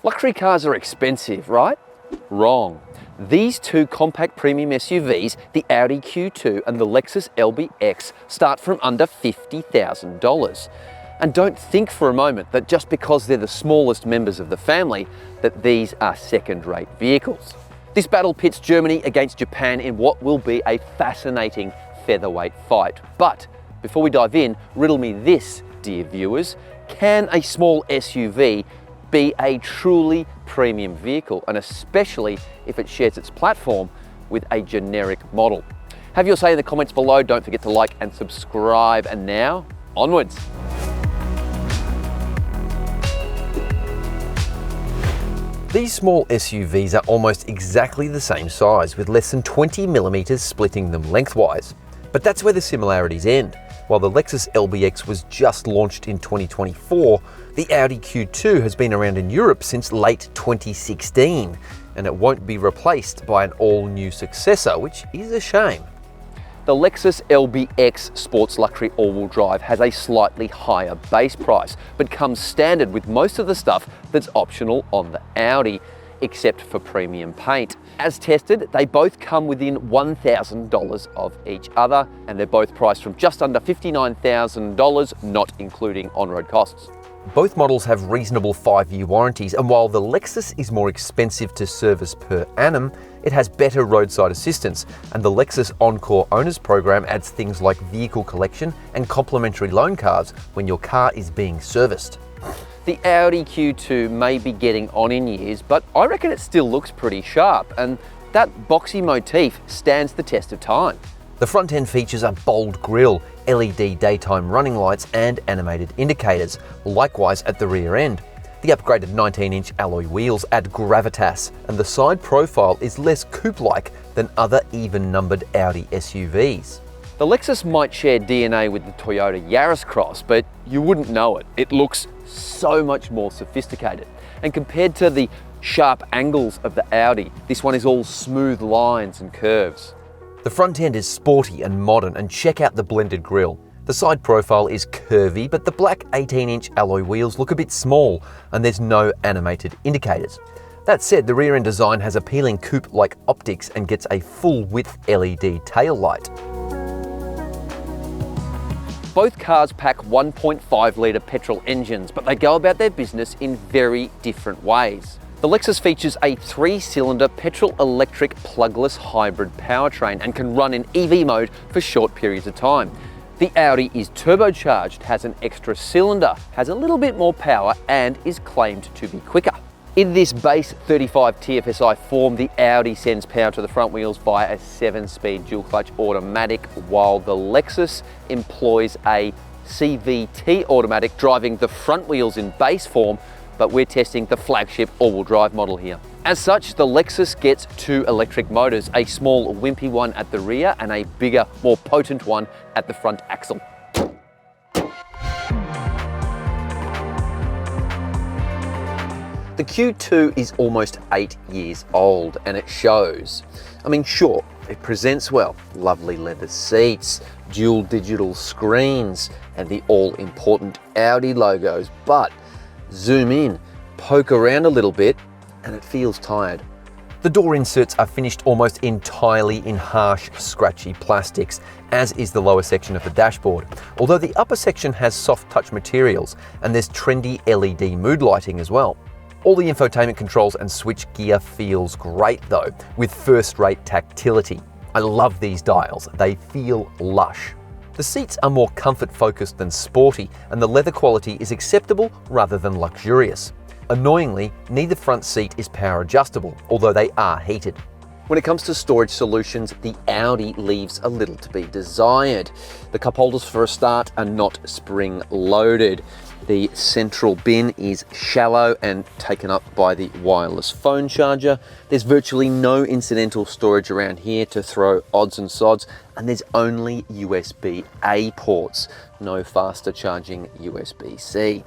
Luxury cars are expensive, right? Wrong. These two compact premium SUVs, the Audi Q2 and the Lexus LBX, start from under $50,000. And don't think for a moment that just because they're the smallest members of the family, that these are second-rate vehicles. This battle pits Germany against Japan in what will be a fascinating featherweight fight. But before we dive in, riddle me this, dear viewers. Can a small SUV be a truly premium vehicle, and especially if it shares its platform with a generic model? Have your say in the comments below. Don't forget to like and subscribe. And now, onwards. These small SUVs are almost exactly the same size, with less than 20 millimeters splitting them lengthwise. But that's where the similarities end. While the Lexus LBX was just launched in 2024, the Audi Q2 has been around in Europe since late 2016, and it won't be replaced by an all-new successor, which is a shame. The Lexus LBX Sports Luxury all-wheel drive has a slightly higher base price, but comes standard with most of the stuff that's optional on the Audi, except for premium paint. As tested, they both come within $1,000 of each other, and they're both priced from just under $59,000, not including on-road costs. Both models have reasonable 5-year warranties, and while the Lexus is more expensive to service per annum, it has better roadside assistance, and the Lexus Encore Owners Program adds things like vehicle collection and complimentary loan cards when your car is being serviced. The Audi Q2 may be getting on in years, but I reckon it still looks pretty sharp, and that boxy motif stands the test of time. The front end features a bold grille, LED daytime running lights and animated indicators, likewise at the rear end. The upgraded 19-inch alloy wheels add gravitas, and the side profile is less coupe-like than other even-numbered Audi SUVs. The Lexus might share DNA with the Toyota Yaris Cross, but you wouldn't know it. It looks so much more sophisticated. And compared to the sharp angles of the Audi, this one is all smooth lines and curves. The front end is sporty and modern, and check out the blended grille. The side profile is curvy, but the black 18-inch alloy wheels look a bit small, and there's no animated indicators. That said, the rear end design has appealing coupe-like optics and gets a full-width LED tail light. Both cars pack 1.5-litre petrol engines, but they go about their business in very different ways. The Lexus features a 3-cylinder petrol-electric plugless hybrid powertrain and can run in EV mode for short periods of time. The Audi is turbocharged, has an extra cylinder, has a little bit more power, and is claimed to be quicker. In this base 35 TFSI form, the Audi sends power to the front wheels via a 7-speed dual-clutch automatic, while the Lexus employs a CVT automatic driving the front wheels in base form, but we're testing the flagship all-wheel drive model here. As such, the Lexus gets 2 electric motors, a small wimpy one at the rear and a bigger, more potent one at the front axle. The Q2 is almost 8 years old, and it shows. I mean, sure, it presents well, lovely leather seats, dual digital screens, and the all-important Audi logos, but zoom in, poke around a little bit, and it feels tired. The door inserts are finished almost entirely in harsh, scratchy plastics, as is the lower section of the dashboard, although the upper section has soft touch materials, and there's trendy LED mood lighting as well. All the infotainment controls and switch gear feels great though, with first-rate tactility. I love these dials, they feel lush. The seats are more comfort-focused than sporty, and the leather quality is acceptable rather than luxurious. Annoyingly, neither front seat is power adjustable, although they are heated. When it comes to storage solutions, the Audi leaves a little to be desired. The cup holders for a start are not spring-loaded. The central bin is shallow and taken up by the wireless phone charger. There's virtually no incidental storage around here to throw odds and sods, and there's only USB-A ports, no faster charging USB-C.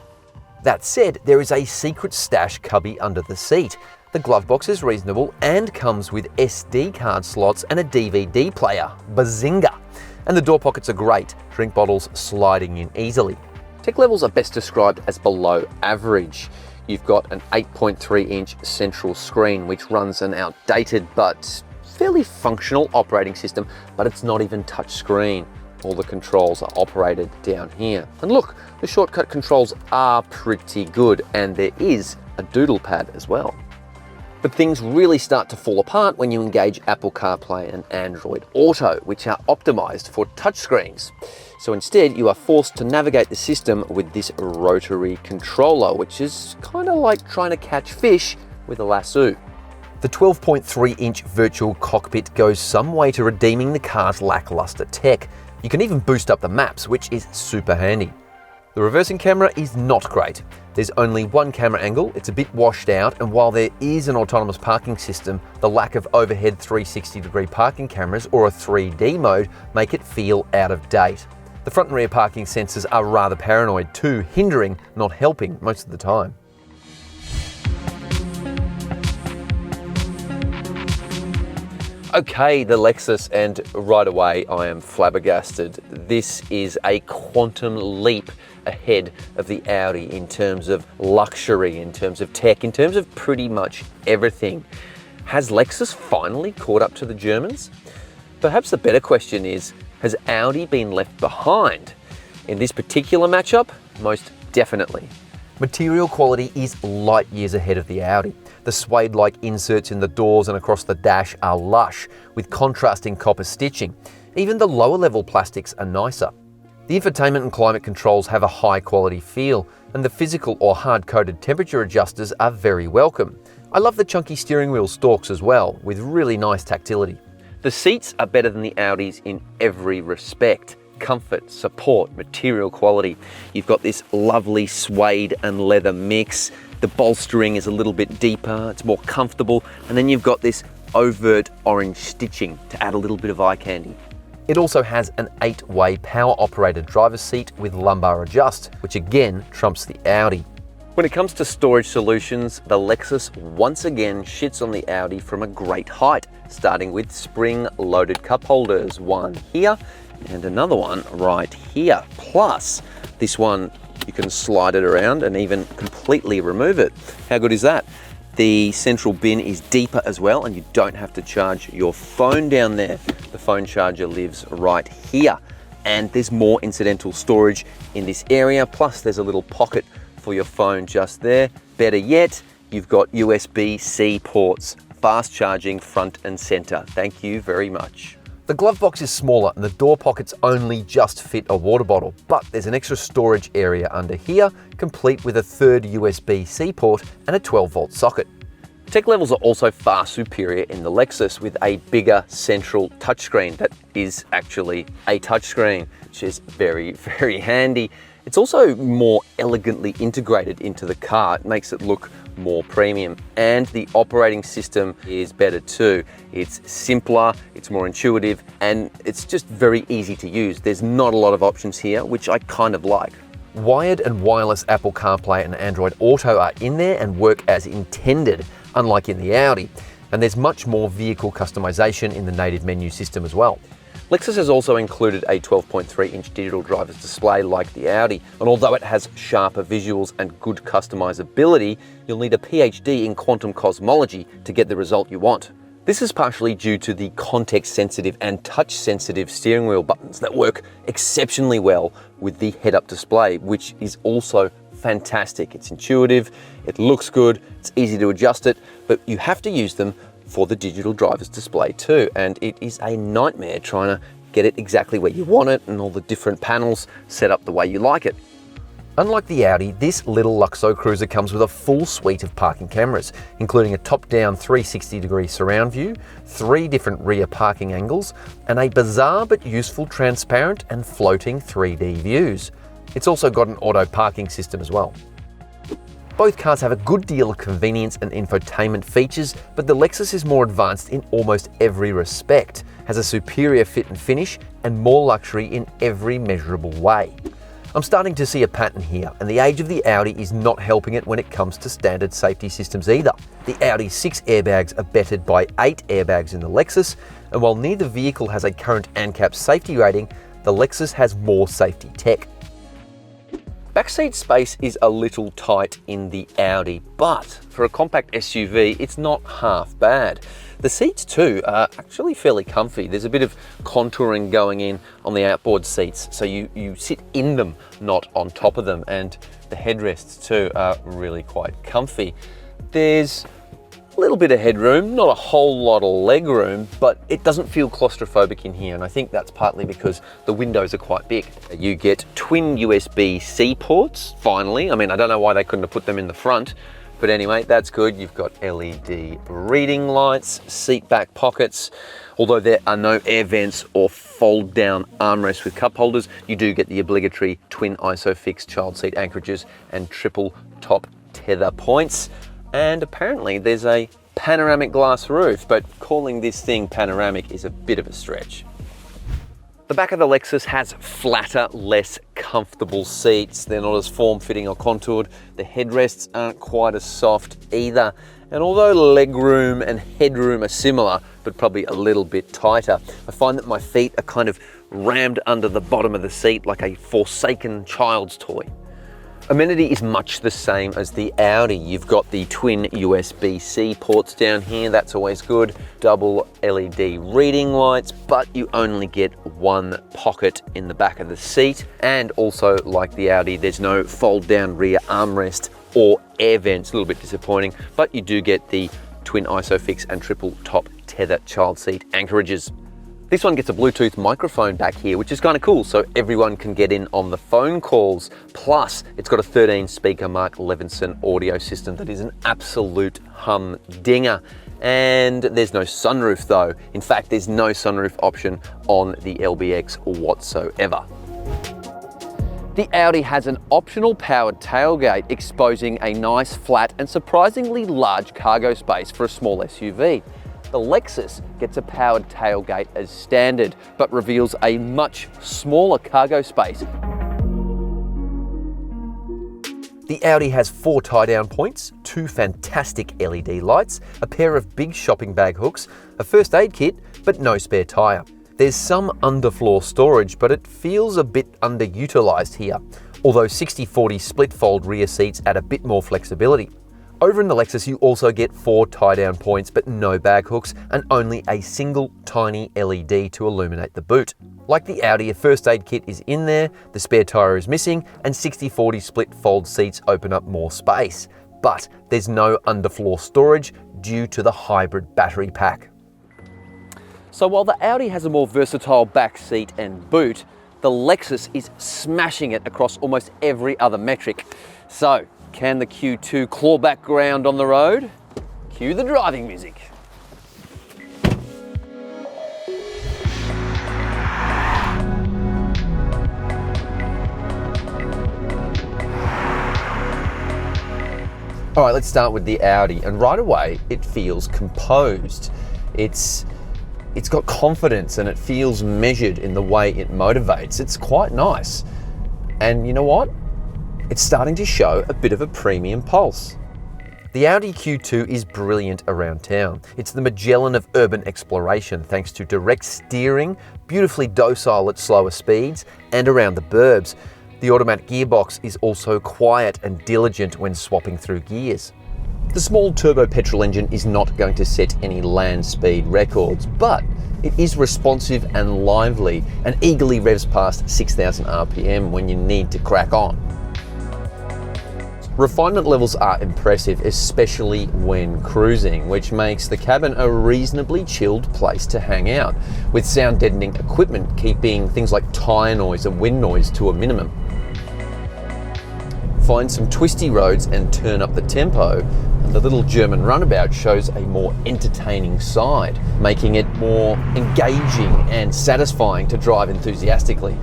That said, there is a secret stash cubby under the seat. The glove box is reasonable and comes with SD card slots and a DVD player. Bazinga! And the door pockets are great, drink bottles sliding in easily. Tech levels are best described as below average. you've got an 8.3-inch central screen, which runs an outdated but fairly functional operating system, but it's not even touch screen. All the controls are operated down here. And look, the shortcut controls are pretty good, and there is a doodle pad as well. But things really start to fall apart when you engage Apple CarPlay and Android Auto, which are optimized for touchscreens. So instead, you are forced to navigate the system with this rotary controller, which is kind of like trying to catch fish with a lasso. The 12.3-inch virtual cockpit goes some way to redeeming the car's lackluster tech. You can even boost up the maps, which is super handy. The reversing camera is not great. There's only one camera angle, it's a bit washed out, and while there is an autonomous parking system, the lack of overhead 360-degree parking cameras or a 3D mode make it feel out of date. The front and rear parking sensors are rather paranoid too, hindering, not helping most of the time. Okay, the Lexus, and right away I am flabbergasted. This is a quantum leap ahead of the Audi in terms of luxury, in terms of tech, in terms of pretty much everything. Has Lexus finally caught up to the Germans? Perhaps the better question is, has Audi been left behind? In this particular matchup, most definitely. Material quality is light years ahead of the Audi. The suede-like inserts in the doors and across the dash are lush, with contrasting copper stitching. Even the lower-level plastics are nicer. The infotainment and climate controls have a high-quality feel, and the physical or hard-coded temperature adjusters are very welcome. I love the chunky steering wheel stalks as well, with really nice tactility. The seats are better than the Audis in every respect. Comfort, support, material quality. You've got this lovely suede and leather mix. The bolstering is a little bit deeper, it's more comfortable, and then you've got this overt orange stitching to add a little bit of eye candy. It also has an 8-way power-operated driver's seat with lumbar adjust, which again trumps the Audi. When it comes to storage solutions, the Lexus once again shits on the Audi from a great height, starting with spring-loaded cup holders, one here and another one right here. Plus, this one, you can slide it around and even completely remove it. How good is that? The central bin is deeper as well, and you don't have to charge your phone down there. The phone charger lives right here. And there's more incidental storage in this area. Plus there's a little pocket for your phone just there. Better yet, you've got USB-C ports, fast charging front and center. Thank you very much. The glove box is smaller and the door pockets only just fit a water bottle, but there's an extra storage area under here, complete with a third USB-C port and a 12-volt socket. Tech levels are also far superior in the Lexus, with a bigger central touchscreen that is actually a touchscreen, which is very, very handy. It's also more elegantly integrated into the car. It makes it look more premium, and the operating system is better too. It's simpler, it's more intuitive, and it's just very easy to use. There's not a lot of options here, which I kind of like. Wired and wireless Apple CarPlay and Android Auto are in there and work as intended, unlike in the Audi. And there's much more vehicle customization in the native menu system as well. Lexus has also included a 12.3-inch digital driver's display like the Audi, and although it has sharper visuals and good customizability, you'll need a PhD in quantum cosmology to get the result you want. This is partially due to the context-sensitive and touch-sensitive steering wheel buttons that work exceptionally well with the head-up display, which is also fantastic. It's intuitive, it looks good, it's easy to adjust it, but you have to use them for the digital driver's display too, and it is a nightmare trying to get it exactly where you want it and all the different panels set up the way you like it. Unlike the Audi, this little Luxo cruiser comes with a full suite of parking cameras, including a top-down 360-degree surround view, 3 different rear parking angles, and a bizarre but useful transparent and floating 3D views. It's also got an auto parking system as well. Both cars have a good deal of convenience and infotainment features, but the Lexus is more advanced in almost every respect, has a superior fit and finish, and more luxury in every measurable way. I'm starting to see a pattern here, and the age of the Audi is not helping it when it comes to standard safety systems either. The Audi's 6 airbags are bettered by 8 airbags in the Lexus, and while neither vehicle has a current ANCAP safety rating, the Lexus has more safety tech. Backseat space is a little tight in the Audi, but for a compact SUV, it's not half bad. The seats too are actually fairly comfy. There's a bit of contouring going in on the outboard seats, so you sit in them, not on top of them, and the headrests too are really quite comfy. There's a little bit of headroom, not a whole lot of leg room, but it doesn't feel claustrophobic in here, and I think that's partly because the windows are quite big. You get twin USB-C ports, finally. I mean, I don't know why they couldn't have put them in the front, but anyway, that's good. You've got LED reading lights, seat back pockets. Although there are no air vents or fold down armrests with cup holders, you do get the obligatory twin ISOFIX child seat anchorages and triple top tether points. And apparently there's a panoramic glass roof, but calling this thing panoramic is a bit of a stretch. The back of the Lexus has flatter, less comfortable seats. They're not as form-fitting or contoured. The headrests aren't quite as soft either. And although legroom and headroom are similar, but probably a little bit tighter, I find that my feet are kind of rammed under the bottom of the seat like a forsaken child's toy. Amenity is much the same as the Audi. You've got the twin USB-C ports down here, that's always good. Double LED reading lights, but you only get one pocket in the back of the seat. And also, like the Audi, there's no fold down rear armrest or air vents, a little bit disappointing, but you do get the twin ISOFIX and triple top tether child seat anchorages. This one gets a Bluetooth microphone back here, which is kind of cool, so everyone can get in on the phone calls. Plus, it's got a 13-speaker Mark Levinson audio system that is an absolute humdinger. And there's no sunroof though. In fact, there's no sunroof option on the LBX whatsoever. The Audi has an optional powered tailgate, exposing a nice, flat, and surprisingly large cargo space for a small SUV. The Lexus gets a powered tailgate as standard, but reveals a much smaller cargo space. The Audi has 4 tie-down points, 2 fantastic LED lights, a pair of big shopping bag hooks, a first aid kit, but no spare tyre. There's some underfloor storage, but it feels a bit underutilised here, although 60/40 split fold rear seats add a bit more flexibility. Over in the Lexus, you also get 4 tie-down points, but no bag hooks, and only a single tiny LED to illuminate the boot. Like the Audi, a first aid kit is in there, the spare tyre is missing, and 60/40 split fold seats open up more space. But there's no underfloor storage due to the hybrid battery pack. So while the Audi has a more versatile back seat and boot, the Lexus is smashing it across almost every other metric. So, can the Q2 claw back ground on the road? Cue the driving music. All right, let's start with the Audi, and right away it feels composed. It's got confidence and it feels measured in the way it motivates. It's quite nice. And you know what? It's starting to show a bit of a premium pulse. The Audi Q2 is brilliant around town. It's the Magellan of urban exploration thanks to direct steering, beautifully docile at slower speeds, and around the burbs. The automatic gearbox is also quiet and diligent when swapping through gears. The small turbo petrol engine is not going to set any land speed records, but it is responsive and lively and eagerly revs past 6,000 RPM when you need to crack on. Refinement levels are impressive, especially when cruising, which makes the cabin a reasonably chilled place to hang out, with sound deadening equipment keeping things like tyre noise and wind noise to a minimum. Find some twisty roads and turn up the tempo, and the little German runabout shows a more entertaining side, making it more engaging and satisfying to drive enthusiastically.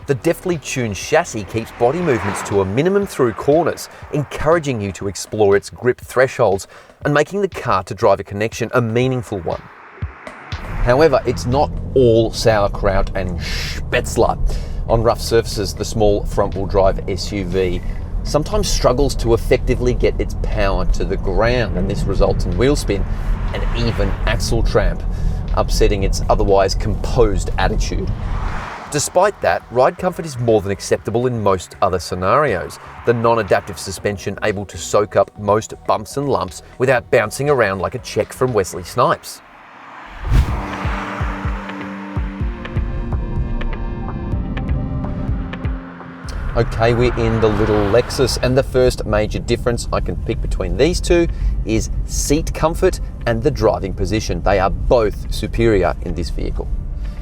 The deftly tuned chassis keeps body movements to a minimum through corners, encouraging you to explore its grip thresholds and making the car-to-driver connection a meaningful one. However, it's not all sauerkraut and spätzle. On rough surfaces, the small front-wheel drive SUV sometimes struggles to effectively get its power to the ground, and this results in wheel spin and even axle tramp, upsetting its otherwise composed attitude. Despite that, ride comfort is more than acceptable in most other scenarios. The non-adaptive suspension able to soak up most bumps and lumps without bouncing around like a check from Wesley Snipes. Okay, we're in the little Lexus, and the first major difference I can pick between these two is seat comfort and the driving position. They are both superior in this vehicle.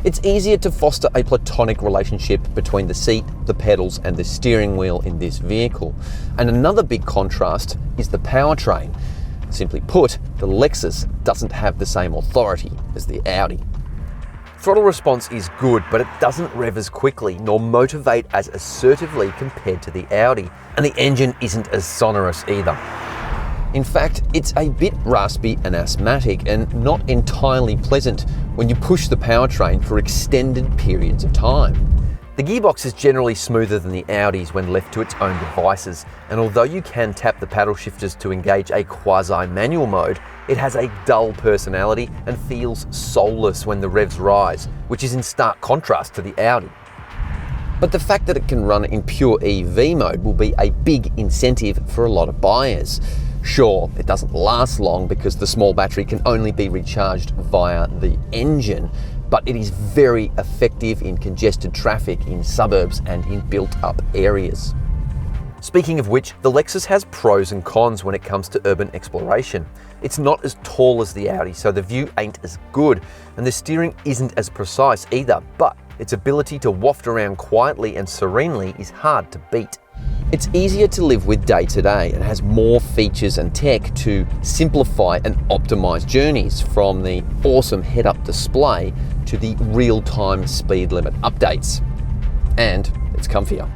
It's easier to foster a platonic relationship between the seat, the pedals, and the steering wheel in this vehicle. And another big contrast is the powertrain. Simply put, the Lexus doesn't have the same authority as the Audi. Throttle response is good, but it doesn't rev as quickly nor motivate as assertively compared to the Audi, and the engine isn't as sonorous either. In fact, it's a bit raspy and asthmatic and not entirely pleasant when you push the powertrain for extended periods of time. The gearbox is generally smoother than the Audi's when left to its own devices, and although you can tap the paddle shifters to engage a quasi-manual mode, it has a dull personality and feels soulless when the revs rise, which is in stark contrast to the Audi. But the fact that it can run in pure EV mode will be a big incentive for a lot of buyers. Sure, it doesn't last long because the small battery can only be recharged via the engine, but it is very effective in congested traffic in suburbs and in built-up areas. Speaking of which, the Lexus has pros and cons when it comes to urban exploration. It's not as tall as the Audi, so the view ain't as good, and the steering isn't as precise either, but its ability to waft around quietly and serenely is hard to beat. It's easier to live with day to day and has more features and tech to simplify and optimize journeys, from the awesome head-up display to the real-time speed limit updates. And it's comfier.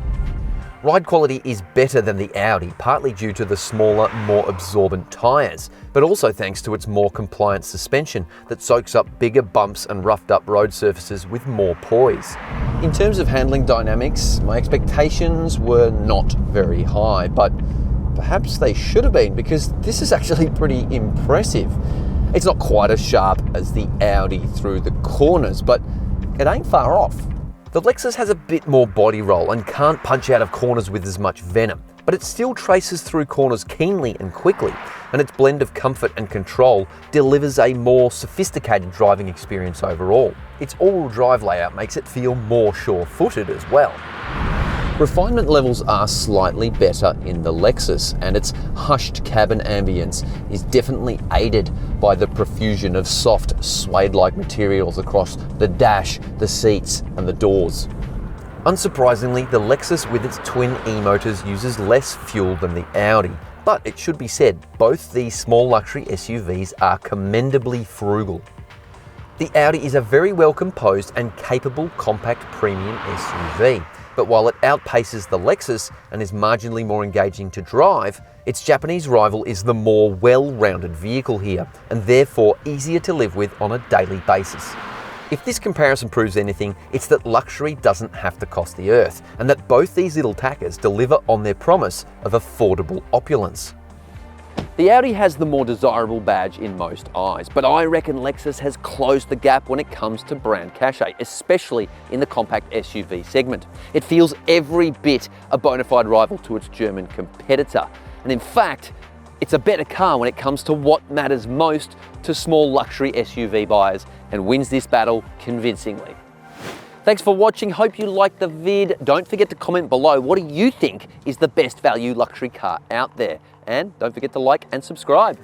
Ride quality is better than the Audi, partly due to the smaller, more absorbent tyres, but also thanks to its more compliant suspension that soaks up bigger bumps and roughed up road surfaces with more poise. In terms of handling dynamics, my expectations were not very high, but perhaps they should have been, because this is actually pretty impressive. It's not quite as sharp as the Audi through the corners, but it ain't far off. The Lexus has a bit more body roll and can't punch out of corners with as much venom, but it still traces through corners keenly and quickly, and its blend of comfort and control delivers a more sophisticated driving experience overall. Its all-wheel drive layout makes it feel more sure-footed as well. Refinement levels are slightly better in the Lexus, and its hushed cabin ambience is definitely aided by the profusion of soft, suede-like materials across the dash, the seats, and the doors. Unsurprisingly, the Lexus with its twin e-motors uses less fuel than the Audi, but it should be said, both these small luxury SUVs are commendably frugal. The Audi is a very well composed and capable compact premium SUV. But while it outpaces the Lexus and is marginally more engaging to drive, its Japanese rival is the more well-rounded vehicle here, and therefore easier to live with on a daily basis. If this comparison proves anything, it's that luxury doesn't have to cost the earth, and that both these little tackers deliver on their promise of affordable opulence. The Audi has the more desirable badge in most eyes, but I reckon Lexus has closed the gap when it comes to brand cachet, especially in the compact SUV segment. It feels every bit a bona fide rival to its German competitor. And in fact, it's a better car when it comes to what matters most to small luxury SUV buyers, and wins this battle convincingly. Thanks for watching, hope you liked the vid. Don't forget to comment below, what do you think is the best value luxury car out there? And don't forget to like and subscribe.